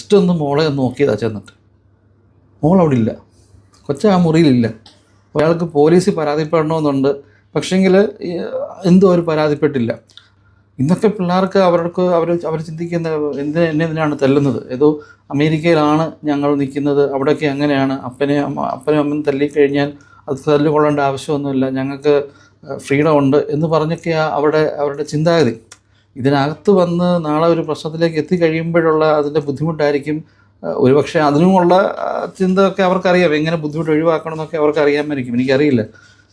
Just ഒന്ന് മോളെ ഒന്ന് നോക്കിയതാ ചെന്നിട്ട്. മോൾ അവിടെ ഇല്ല, കൊച്ച ആ മുറിയിലില്ല. അയാൾക്ക് പോലീസിൽ പരാതിപ്പെടണമെന്നുണ്ട്, പക്ഷേങ്കിൽ എന്തോ അവർ പരാതിപ്പെട്ടില്ല. ഇന്നൊക്കെ പിള്ളേർക്ക് അവർ ചിന്തിക്കുന്ന എന്തിനാണ് തല്ലുന്നത്, ഏതോ അമേരിക്കയിലാണ് ഞങ്ങൾ നിൽക്കുന്നത്, അവിടെയൊക്കെ അങ്ങനെയാണ്, അപ്പനും അമ്മയും തല്ലിക്കഴിഞ്ഞാൽ അത് തല്ലുകൊള്ളേണ്ട ആവശ്യമൊന്നുമില്ല, ഞങ്ങൾക്ക് ഫ്രീഡം ഉണ്ട് എന്ന് പറഞ്ഞൊക്കെ അവരുടെ ചിന്താഗതി. ഇതിനകത്ത് വന്ന് നാളെ ഒരു പ്രശ്നത്തിലേക്ക് എത്തിക്കഴിയുമ്പോഴുള്ള അതിൻ്റെ ബുദ്ധിമുട്ടായിരിക്കും. ഒരുപക്ഷെ അതിനുമുള്ള ചിന്തയൊക്കെ അവർക്കറിയാം, എങ്ങനെ ബുദ്ധിമുട്ട് ഒഴിവാക്കണം എന്നൊക്കെ അവർക്കറിയാമായിരിക്കും, എനിക്കറിയില്ല.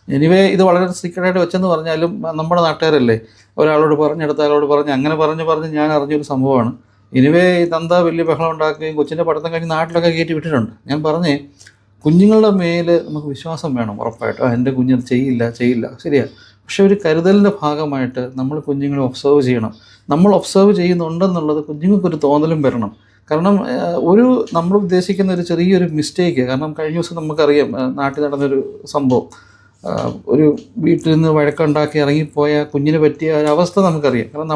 എനിവേ ഇത് വളരെ സീക്രട്ടായിട്ട് വെച്ചെന്ന് പറഞ്ഞാലും നമ്മുടെ നാട്ടുകാരല്ലേ, ഒരാളോട് പറഞ്ഞെടുത്ത ആളോട് പറഞ്ഞ് അങ്ങനെ പറഞ്ഞ് ഞാൻ അറിഞ്ഞൊരു സംഭവമാണ്. എനിവേ ഈ തന്ത വലിയ ബഹളം ഉണ്ടാക്കുകയും കൊച്ചിൻ്റെ പഠിത്തം കഴിഞ്ഞ് നാട്ടിലൊക്കെ കയറ്റി വിട്ടിട്ടുണ്ട്. ഞാൻ പറഞ്ഞേ, കുഞ്ഞുങ്ങളുടെ മേൽ നമുക്ക് വിശ്വാസം വേണം ഉറപ്പായിട്ടും. എൻ്റെ കുഞ്ഞ് ചെയ്യില്ല ശരിയാണ്. പക്ഷേ ഒരു കരുതലിൻ്റെ ഭാഗമായിട്ട് നമ്മൾ കുഞ്ഞുങ്ങളെ ഒബ്സർവ് ചെയ്യണം. നമ്മൾ ഒബ്സർവ് ചെയ്യുന്നുണ്ടെന്നുള്ളത് കുഞ്ഞുങ്ങൾക്കൊരു തോന്നലും വരണം. കാരണം നമ്മൾ ഉദ്ദേശിക്കുന്ന ഒരു ചെറിയൊരു മിസ്റ്റേക്ക്, കാരണം കഴിഞ്ഞ ദിവസം നമുക്കറിയാം നാട്ടിൽ നടന്നൊരു സംഭവം. ഒരു വീട്ടിൽ നിന്ന് വഴക്കുണ്ടാക്കി ഇറങ്ങിപ്പോയ കുഞ്ഞിന് പറ്റിയ ഒരവസ്ഥ നമുക്കറിയാം. കാരണം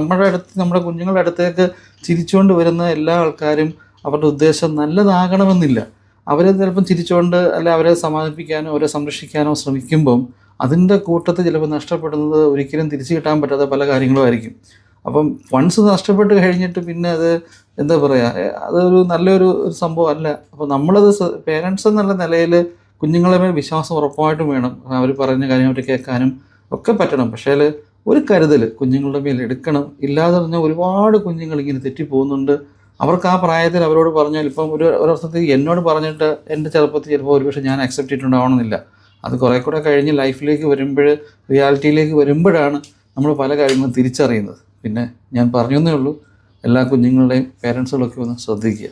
നമ്മുടെ കുഞ്ഞുങ്ങളുടെ അടുത്തേക്ക് ചിരിച്ചുകൊണ്ട് വരുന്ന എല്ലാ ആൾക്കാരും അവരുടെ ഉദ്ദേശം നല്ലതാകണമെന്നില്ല. അവരെ ചിലപ്പം ചിരിച്ചുകൊണ്ട് അവരെ സമാധാനിപ്പിക്കാനോ അവരെ സംരക്ഷിക്കാനോ ശ്രമിക്കുമ്പം അതിൻ്റെ കൂട്ടത്തിൽ ചിലപ്പോൾ നഷ്ടപ്പെടുന്നത് ഒരിക്കലും തിരിച്ചു കിട്ടാൻ പറ്റാത്ത പല കാര്യങ്ങളും ആയിരിക്കും. അപ്പം ഫണ്ട്സ് നഷ്ടപ്പെട്ട് കഴിഞ്ഞിട്ട് പിന്നെ അത് എന്താ പറയുക, അതൊരു നല്ലൊരു സംഭവം അല്ല. അപ്പോൾ നമ്മളത് പേരൻസ് എന്നുള്ള നിലയിൽ കുഞ്ഞുങ്ങളെ മേൽ വിശ്വാസം ഉറപ്പായിട്ടും വേണം. അവർ പറയുന്ന കാര്യം അവർ കേൾക്കാനും ഒക്കെ പറ്റണം. പക്ഷേ ഒരു കരുതൽ കുഞ്ഞുങ്ങളുടെ മേൽ എടുക്കണം. ഇല്ലാതെ പറഞ്ഞാൽ ഒരുപാട് കുഞ്ഞുങ്ങൾ ഇങ്ങനെ തെറ്റിപ്പോകുന്നുണ്ട്. അവർക്ക് ആ പ്രായത്തിൽ അവരോട് പറഞ്ഞാൽ, ഇപ്പം ഒരർത്ഥത്തിൽ എന്നോട് പറഞ്ഞിട്ട് എൻ്റെ ചെറുപ്പത്തിൽ ചിലപ്പോൾ ഒരുപക്ഷെ ഞാൻ അക്സെപ്റ്റ് ചെയ്തിട്ടുണ്ടാവണമെന്നില്ല. അത് കുറേ കൂടെ കഴിഞ്ഞ് ലൈഫിലേക്ക് റിയാലിറ്റിയിലേക്ക് വരുമ്പോഴാണ് നമ്മൾ പല കാര്യങ്ങളും തിരിച്ചറിയുന്നത്. പിന്നെ ഞാൻ പറഞ്ഞതേ ഉള്ളൂ, എല്ലാ കുഞ്ഞുങ്ങളുടെയും പേരൻസുകളൊക്കെ ഒന്ന് ശ്രദ്ധിക്കുക.